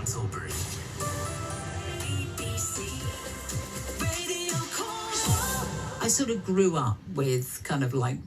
Skentelbery. BBC Radio Cornwall. I sort of grew up with kind of like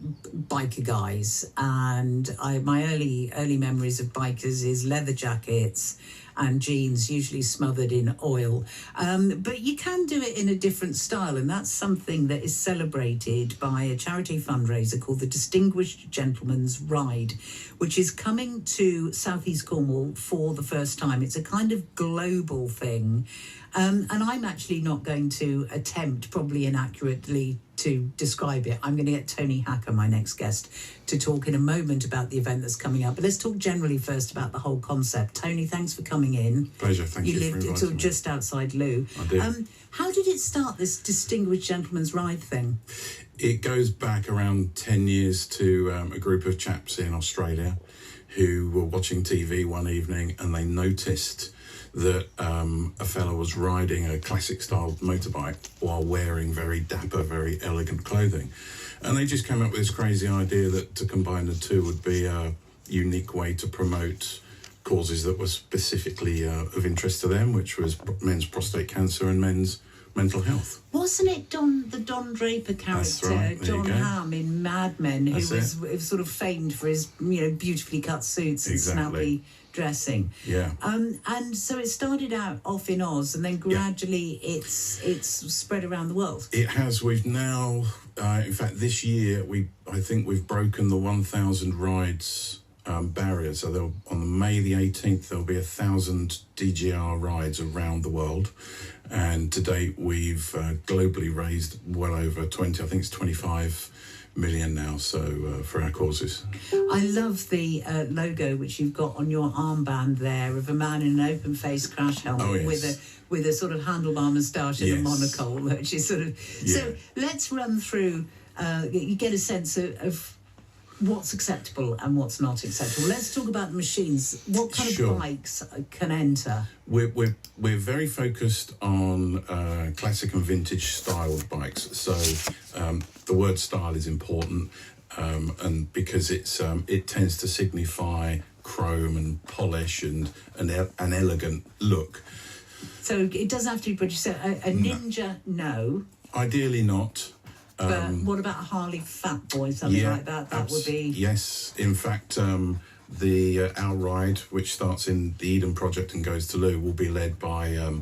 biker guys, and my early memories of bikers is leather jackets and jeans, usually smothered in oil. But you can do it in a different style, and that's something that is celebrated by a charity fundraiser called the Distinguished Gentleman's Ride, which is coming to South East Cornwall for the first time. It's a kind of global thing. And I'm actually not going to attempt, probably inaccurately, to describe it. I'm going to get Tony Hacker, my next guest, to talk in a moment about the event that's coming up. But let's talk generally first about the whole concept. Tony, thanks for coming in. Pleasure, thank you. You lived sort of just outside Looe. I did. How did it start, this Distinguished Gentleman's Ride thing? It goes back around 10 years to a group of chaps in Australia who were watching TV one evening, and they noticed that a fellow was riding a classic style motorbike while wearing very dapper, very elegant clothing. And they just came up with this crazy idea that to combine the two would be a unique way to promote causes that were specifically of interest to them, which was men's prostate cancer and men's mental health. Wasn't it the Don Draper character, right. John Hamm in Mad Men, who was sort of famed for his beautifully cut suits and snappy dressing? Yeah. And so it started out off in Oz, and then gradually it's spread around the world. It has. We've now, in fact, this year I think we've broken the 1,000 rides barrier. So on May the 18th there'll be 1,000 DGR rides around the world, and to date we've globally raised well over 25 million now, so for our causes. I love the logo which you've got on your armband there of a man in an open face crash helmet with a sort of handlebar moustache and a monocle, which is sort of so let's run through you get a sense of what's acceptable and what's not acceptable. Let's talk about the machines. What kind of bikes can enter? We're very focused on classic and vintage styled bikes. So the word style is important, and because it tends to signify chrome and polish and an elegant look. So it doesn't have to be British. So a Ninja, no. Ideally not. But what about a Harley Fat Boy, something like that? That would be... Yes, in fact, our ride, which starts in the Eden Project and goes to Looe, will be led by a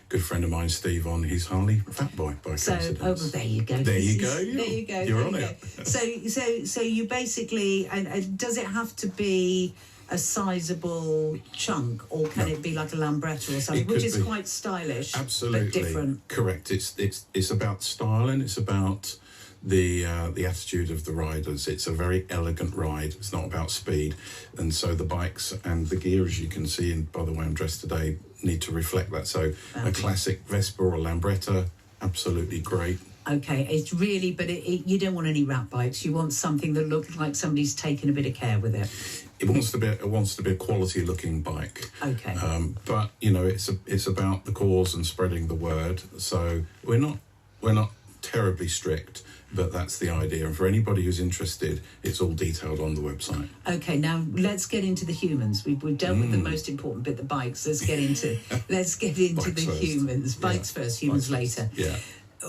good friend of mine, Steve, on his Harley Fat Boy, by coincidence. There you go. There you go. There you go. You're on it. So you basically... And does it have to be a sizable chunk, or can it be like a Lambretta or something, which is quite stylish? Absolutely. But different. Correct. It's about style, and it's about the attitude of the riders. It's a very elegant ride. It's not about speed, and so the bikes and the gear, as you can see, and by the way I'm dressed today, need to reflect that. So a classic Vespa or Lambretta, absolutely great. Okay, it's really, but you don't want any rat bikes. You want something that looks like somebody's taken a bit of care with it. It wants to be a quality looking bike. Okay. But it's about the cause and spreading the word. So we're not terribly strict, but that's the idea. And for anybody who's interested, it's all detailed on the website. Okay, now let's get into the humans. We've dealt with the most important bit, the bikes. Let's get into the humans. Bikes first, humans later. Yeah.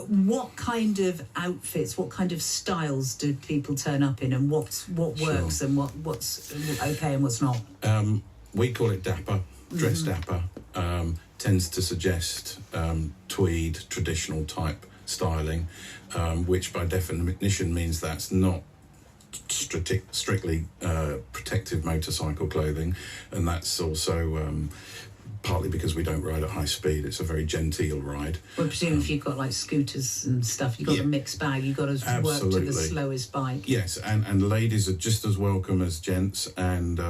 What kind of outfits, what kind of styles do people turn up in, and what works and what's okay and what's not? We call it Dapper, dress Dapper. Tends to suggest tweed, traditional type styling, which by definition means that's not strictly protective motorcycle clothing, and that's also partly because we don't ride at high speed. It's a very genteel ride. Well, presumably if you've got like scooters and stuff, you've got a mixed bag, you've got to work to the slowest bike. Yes, and ladies are just as welcome as gents, and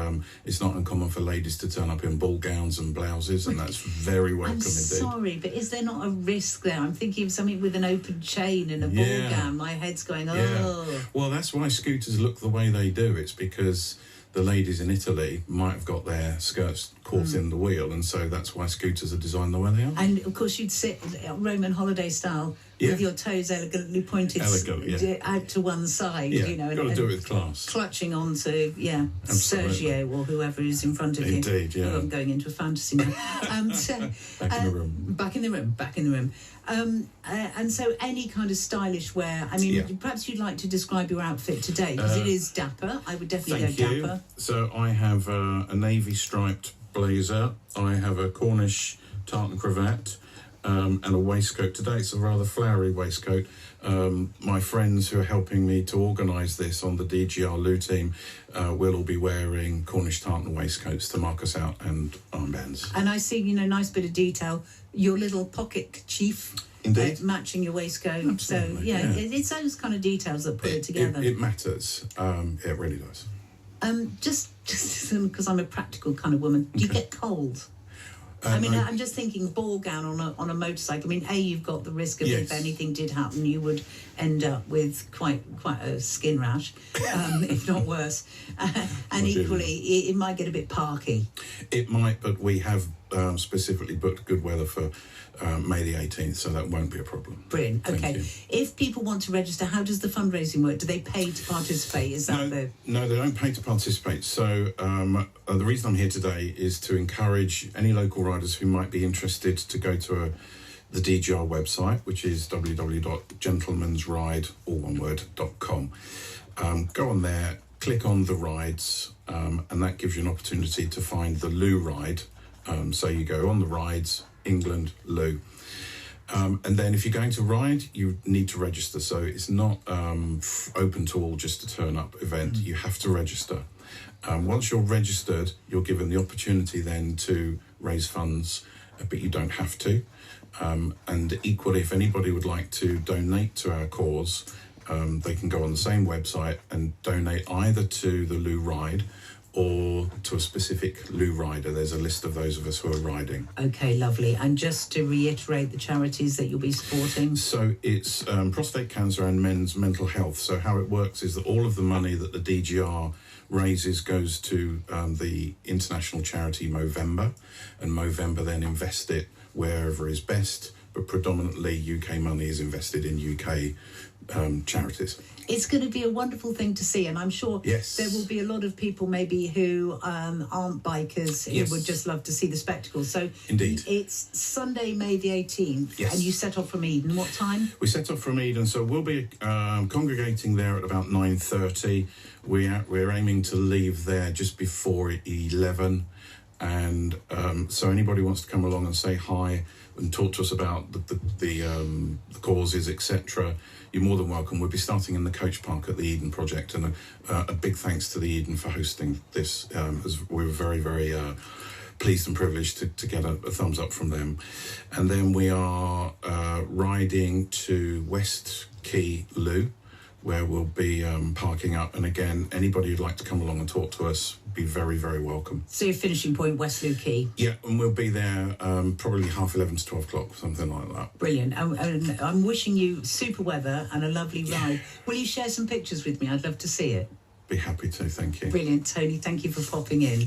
it's not uncommon for ladies to turn up in ball gowns and blouses, and that's very welcome indeed. Sorry, but is there not a risk there? I'm thinking of something with an open chain and a ball gown. My head's going, Well, that's why scooters look the way they do. It's because the ladies in Italy might have got their skirts caught in the wheel, and so that's why scooters are designed the way they are. And of course you'd sit Roman holiday style Yeah. with your toes elegantly pointed out to one side, Yeah, you know. got to do it with class. Clutching onto, Absolutely. Sergio or whoever is in front of you. Indeed, yeah. Oh, I'm going into a fantasy now. Back in the room. Back in the room. And so any kind of stylish wear. I mean, perhaps you'd like to describe your outfit today, because it is dapper. I would definitely go dapper. So I have a navy striped blazer. I have a Cornish tartan cravat. And a waistcoat. Today it's a rather flowery waistcoat. My friends who are helping me to organise this on the DGR Looe team will all be wearing Cornish tartan waistcoats to mark us out, and armbands. And I see, nice bit of detail. Your little pocket kerchief. Indeed. Matching your waistcoat. Absolutely, So, it's those kind of details that put it together. It matters. It really does. Just because I'm a practical kind of woman, do you get cold? I'm just thinking ball gown on a motorcycle. I mean, you've got the risk of if anything did happen, you would end up with quite a skin rash, if not worse. And equally, it might get a bit parky. It might, but we have specifically booked good weather for May the 18th, so that won't be a problem. Brilliant. Thank Okay. you. If people want to register, how does the fundraising work? Do they pay to participate? Is that No, they don't pay to participate. So the reason I'm here today is to encourage any local riders who might be interested to go to the DGR website, which is www.gentlemansride.com. Go on there, click on the rides, and that gives you an opportunity to find the Looe ride. So you go on the rides, England, Looe. And then if you're going to ride, you need to register. So it's not open to all, just a turn-up event. You have to register. Once you're registered, you're given the opportunity then to raise funds, but you don't have to. And equally, if anybody would like to donate to our cause, they can go on the same website and donate either to the Looe ride or to a specific Looe rider. There's a list of those of us who are riding. Okay, lovely. And just to reiterate the charities that you'll be supporting. So it's prostate cancer and men's mental health. So how it works is that all of the money that the DGR raises goes to the international charity Movember, and Movember then invest it wherever is best, but predominantly UK money is invested in UK charities. It's going to be a wonderful thing to see, and I'm sure there will be a lot of people maybe who aren't bikers who would just love to see the spectacle. So Indeed. It's Sunday, May the 18th, and you set off from Eden. What time? We set off from Eden, so we'll be congregating there at about 9:30. We're aiming to leave there just before 11, and so anybody wants to come along and say hi and talk to us about the causes, etc., you're more than welcome. We'll be starting in the coach park at the Eden Project, and a big thanks to the Eden for hosting this, as we were very, very pleased and privileged to get a thumbs up from them. And then we are riding to West Looe, where we'll be parking up. And again, anybody who'd like to come along and talk to us, be very, very welcome. So your finishing point, West Looe Quay. Yeah, and we'll be there probably 11:30 to 12 o'clock, something like that. Brilliant. And I'm wishing you super weather and a lovely ride. Will you share some pictures with me? I'd love to see it. Be happy to, thank you. Brilliant, Tony. Thank you for popping in.